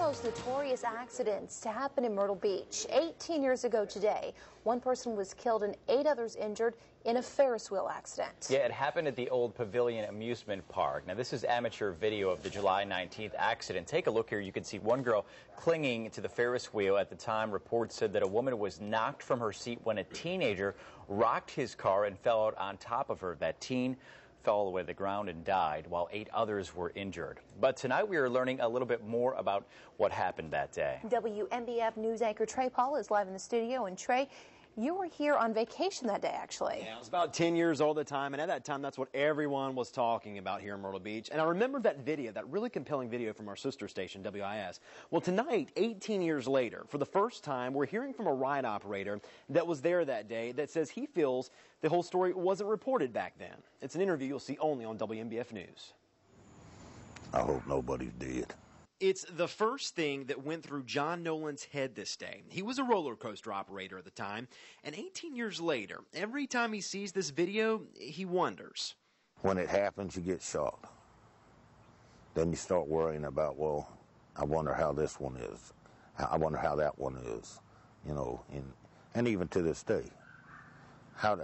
most notorious accidents to happen in Myrtle Beach. 18 years ago today, one person was killed and 8 others injured in a Ferris wheel accident. Yeah, it happened at the old Pavilion amusement park. Now, this is amateur video of the July 19th accident. Take a look here. You can see one girl clinging to the Ferris wheel. At the time, reports said that a woman was knocked from her seat when a teenager rocked his car and fell out on top of her. That teen fell all the way to the ground and died, while 8 others were injured. But tonight we are learning a little bit more about what happened that day. WMBF news anchor Trey Paul is live in the studio. And Trey, you were here on vacation that day, actually. Yeah, I was about 10 years old at the time, and at that time, that's what everyone was talking about here in Myrtle Beach. And I remember that video, that really compelling video from our sister station, WIS. Well, tonight, 18 years later, for the first time, we're hearing from a ride operator that was there that day that says he feels the whole story wasn't reported back then. It's an interview you'll see only on WMBF News. I hope nobody's dead. It's the first thing that went through John Nolan's head this day. He was a roller coaster operator at the time, and 18 years later, every time he sees this video, he wonders. When it happens, you get shocked. Then you start worrying about, well, I wonder how this one is. I wonder how that one is, you know, and even to this day, how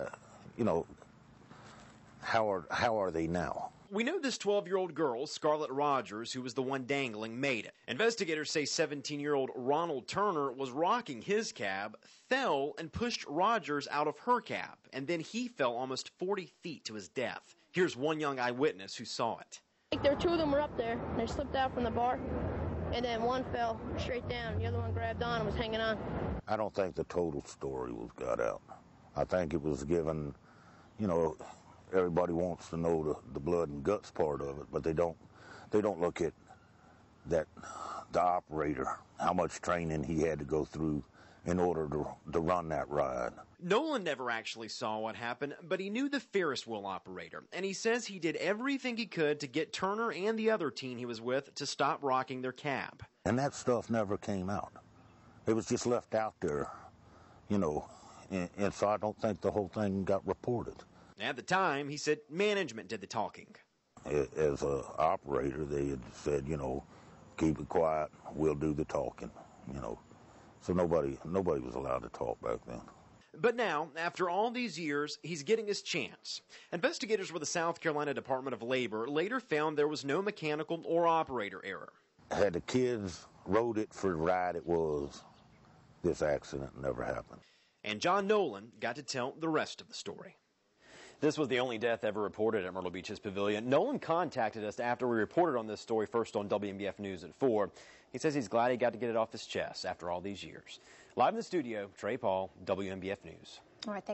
are they now? We know this 12-year-old girl, Scarlett Rogers, who was the one dangling, made it. Investigators say 17-year-old Ronald Turner was rocking his cab, fell, and pushed Rogers out of her cab, and then he fell almost 40 feet to his death. Here's one young eyewitness who saw it. There, 2 of them were up there, and they slipped out from the bar, and then one fell straight down. The other one grabbed on and was hanging on. I don't think the total story was got out. I think it was given, you know, everybody wants to know the blood and guts part of it, but they don't look at that the operator, how much training he had to go through in order to run that ride. Nolan never actually saw what happened, but he knew the Ferris wheel operator, and he says he did everything he could to get Turner and the other teen he was with to stop rocking their cab. And that stuff never came out. It was just left out there, you know, and so I don't think the whole thing got reported. At the time, he said management did the talking. As an operator, they had said, you know, keep it quiet, we'll do the talking, you know. So nobody was allowed to talk back then. But now, after all these years, he's getting his chance. Investigators with the South Carolina Department of Labor later found there was no mechanical or operator error. Had the kids rode it for the ride it was, this accident never happened. And John Nolan got to tell the rest of the story. This was the only death ever reported at Myrtle Beach's Pavilion. Nolan contacted us after we reported on this story first on WMBF News at 4. He says he's glad he got to get it off his chest after all these years. Live in the studio, Trey Paul, WMBF News. All right, thanks.